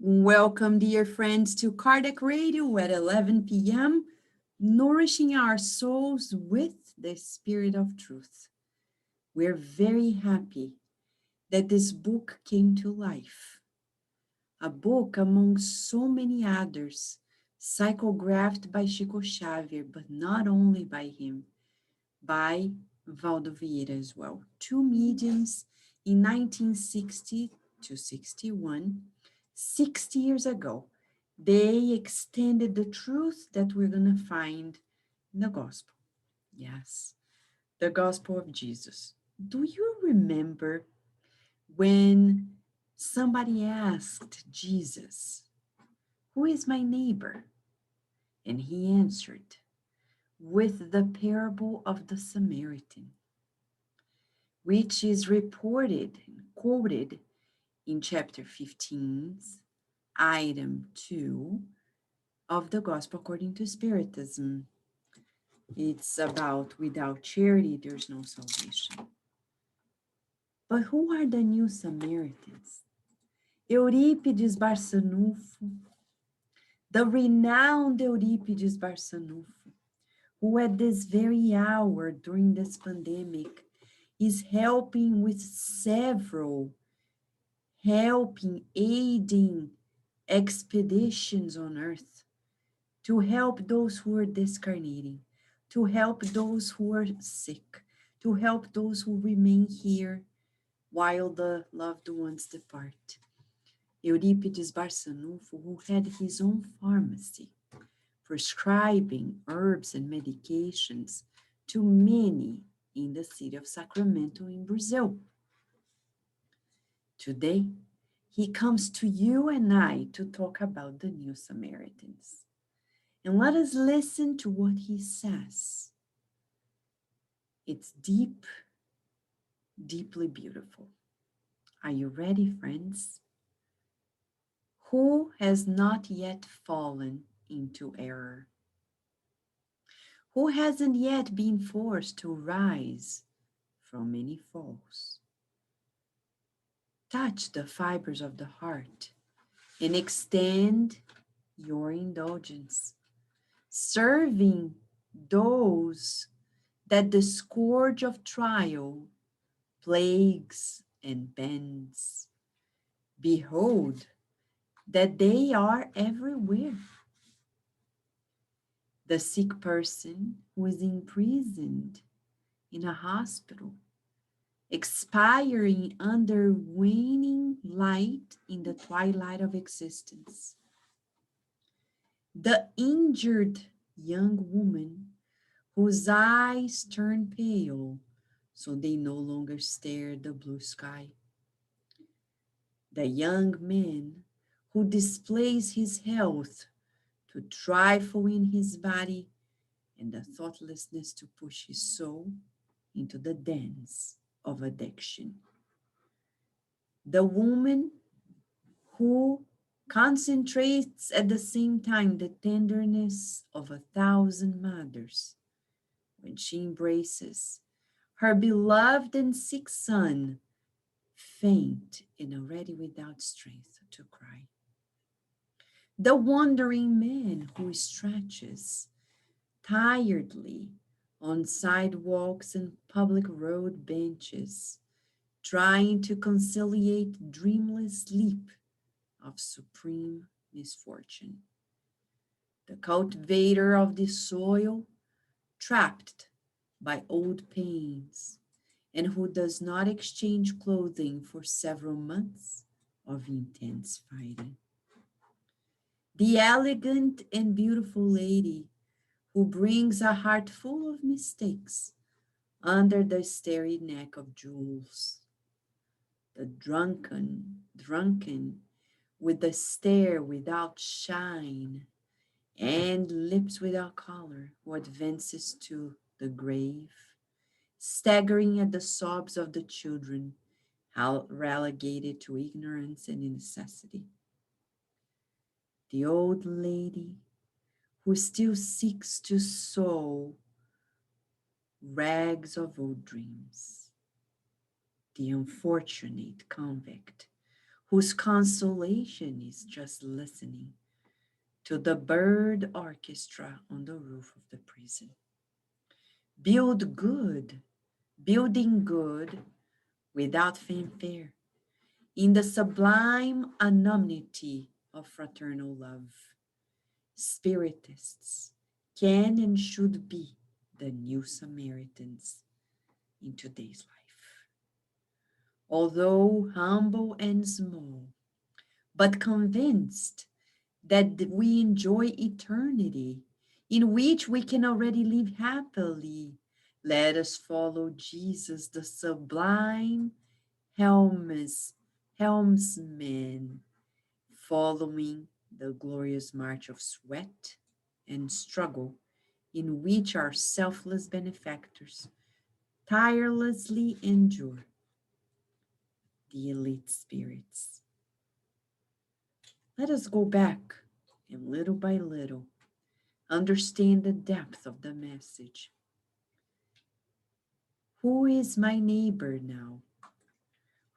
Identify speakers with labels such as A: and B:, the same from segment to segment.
A: Welcome, dear friends, to Cardiac Radio at 11 p.m., nourishing our souls with the Spirit of Truth. We're very happy that this book came to life, a book among so many others, psychographed by Chico Xavier, but not only by him, by Waldo Vieira as well. Two mediums in 1960 to 61, 60 years ago. They extended the truth that we're going to find in the gospel. Yes, the gospel of Jesus. Do you remember when somebody asked Jesus, "Who is my neighbor?" And he answered with the parable of the Samaritan, which is reported and quoted in chapter 15, item 2 of the Gospel according to Spiritism. It's about without charity, there's no salvation. But who are the new Samaritans? Euripedes Barsanulfo, the renowned Euripedes Barsanulfo, who at this very hour during this pandemic is helping with several aiding expeditions on earth to help those who are discarnating, to help those who are sick, to help those who remain here while the loved ones depart. Euripedes Barsanulfo, who had his own pharmacy, prescribing herbs and medications to many in the city of Sacramento in Brazil. Today, he comes to you and I to talk about the New Samaritans. And let us listen to what he says. It's deep, deeply beautiful. Are you ready, friends? Who has not yet fallen into error? Who hasn't yet been forced to rise from many falls? Touch the fibers of the heart and extend your indulgence, serving those that the scourge of trial plagues and bends. Behold, that they are everywhere. The sick person who is imprisoned in a hospital, expiring under waning light in the twilight of existence. The injured young woman whose eyes turn pale so they no longer stare at the blue sky. The young man who displays his health to trifle in his body and the thoughtlessness to push his soul into the dens of addiction. The woman who concentrates at the same time the tenderness of 1,000 mothers when she embraces her beloved and sick son, faint and already without strength to cry. The wandering man who stretches tiredly on sidewalks and public road benches, trying to conciliate dreamless sleep of supreme misfortune. The cultivator of the soil, trapped by old pains, and who does not exchange clothing for several months of intense fighting. The elegant and beautiful lady who brings a heart full of mistakes under the starry neck of jewels. The drunken with the stare without shine and lips without color, who advances to the grave, staggering at the sobs of the children, relegated to ignorance and necessity. The old lady who still seeks to sew rags of old dreams. The unfortunate convict whose consolation is just listening to the bird orchestra on the roof of the prison. Build good, building good without fanfare, in the sublime anonymity of fraternal love. Spiritists can and should be the new Samaritans in today's life. Although humble and small, but convinced that we enjoy eternity in which we can already live happily, let us follow Jesus, the sublime helmsman, following the glorious march of sweat and struggle in which our selfless benefactors tirelessly endure the elite spirits. Let us go back and little by little understand the depth of the message. Who is my neighbor now?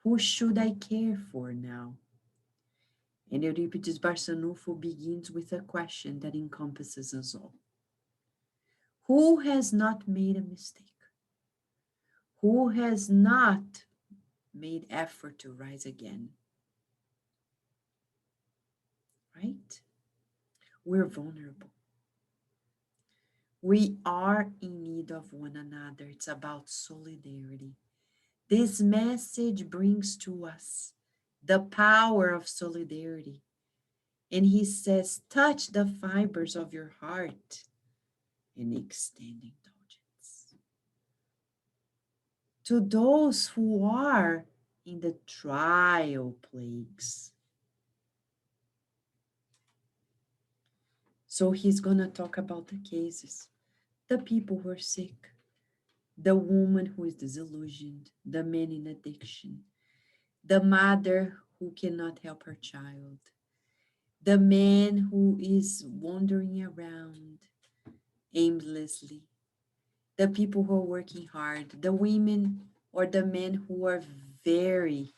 A: Who should I care for now? And Euripedes Barsanulfo begins with a question that encompasses us all. Who has not made a mistake? Who has not made effort to rise again? Right? We're vulnerable. We are in need of one another. It's about solidarity. This message brings to us the power of solidarity. And he says, touch the fibers of your heart and extend indulgence to those who are in the trial plagues. So he's going to talk about the cases, the people who are sick, the woman who is disillusioned, the man in addiction, the mother who cannot help her child, the man who is wandering around aimlessly, the people who are working hard, the women or the men who are very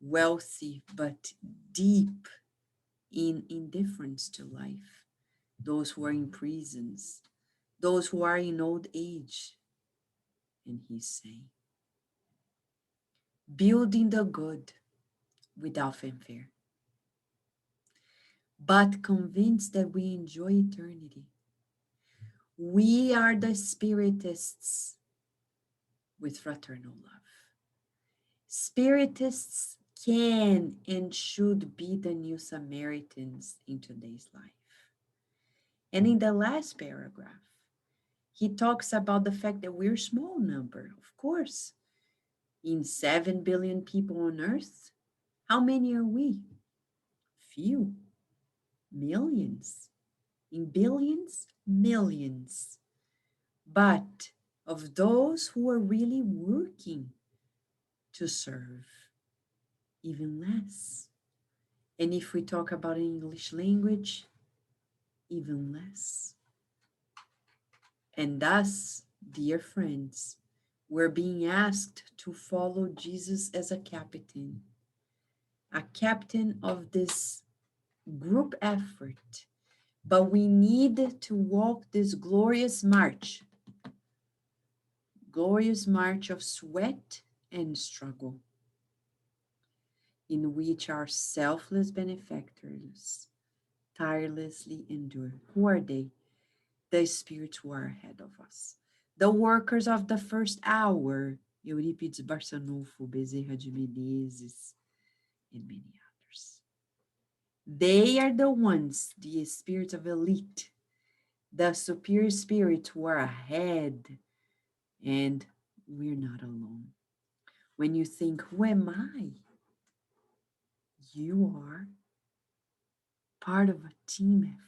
A: wealthy but deep in indifference to life, those who are in prisons, those who are in old age. And he's saying, building the good without fanfare, but convinced that we enjoy eternity. We are the spiritists with fraternal love. Spiritists can and should be the new Samaritans in today's life. And in the last paragraph, he talks about the fact that we're a small number, of course. In 7 billion people on earth, how many are we? Few. Millions. In billions, millions. But of those who are really working to serve, even less. And if we talk about English language, even less. And thus, dear friends, we're being asked to follow Jesus as a captain of this group effort. But we need to walk this glorious march of sweat and struggle, in which our selfless benefactors tirelessly endure. Who are they? The spirits who are ahead of us. The workers of the first hour, Euripedes Barsanulfo, Bezerra de Menezes, and many others. They are the ones, the spirits of elite, the superior spirits who are ahead, and we're not alone. When you think, who am I? You are part of a team effort.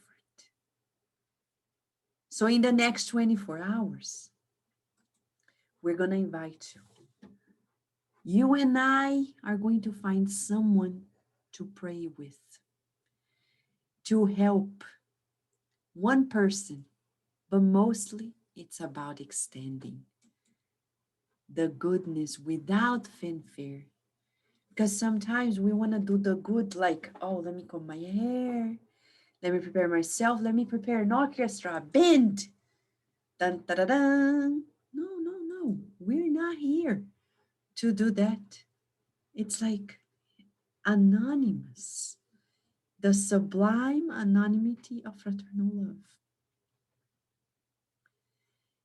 A: So in the next 24 hours, we're going to invite you. You and I are going to find someone to pray with, to help one person, but mostly it's about extending the goodness without fanfare, Because sometimes we want to do the good, like, oh, let me comb my hair, let me prepare myself, let me prepare an orchestra, band. Dun, da, da, dun. No, no, no. We're not here to do that. It's like anonymous, the sublime anonymity of fraternal love.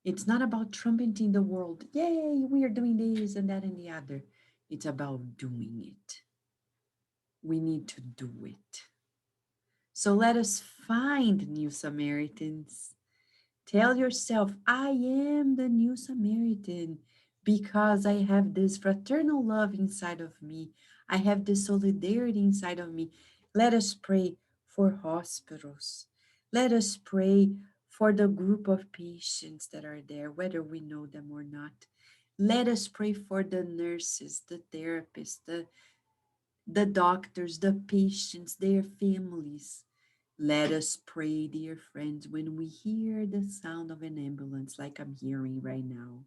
A: It's not about trumpeting the world. Yay, we are doing this and that and the other. It's about doing it. We need to do it. So let us find new Samaritans. Tell yourself, I am the new Samaritan because I have this fraternal love inside of me. I have this solidarity inside of me. Let us pray for hospitals. Let us pray for the group of patients that are there, whether we know them or not. Let us pray for the nurses, the therapists, the doctors, the patients, their families. Let us pray, dear friends, when we hear the sound of an ambulance like I'm hearing right now.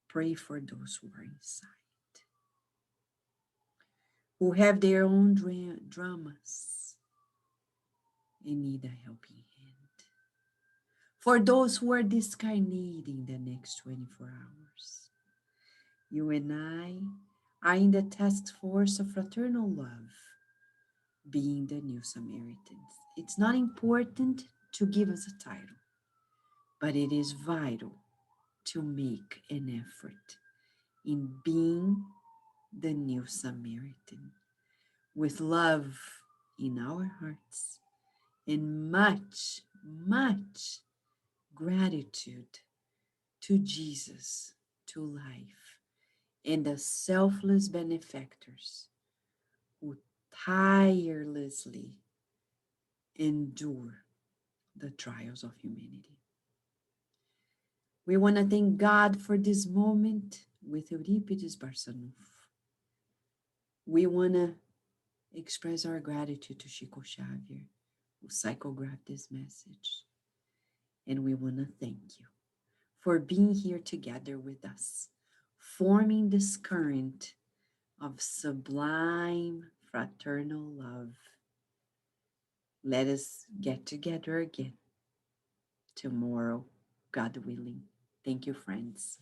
A: Pray for those who are inside, who have their own dramas and need a helping hand. For those who are discarnating the next 24 hours, you and I are in the task force of fraternal love, being the new Samaritans. It's not important to give us a title, but it is vital to make an effort in being the new Samaritan with love in our hearts and much, much gratitude to Jesus, to life, and the selfless benefactors who tirelessly endure the trials of humanity. We want to thank God for this moment with Euripedes Barsanulfo. We want to express our gratitude to Chico Xavier, who psychographed this message. And we want to thank you for being here together with us, forming this current of sublime fraternal love. Let us get together again tomorrow, God willing. Thank you, friends.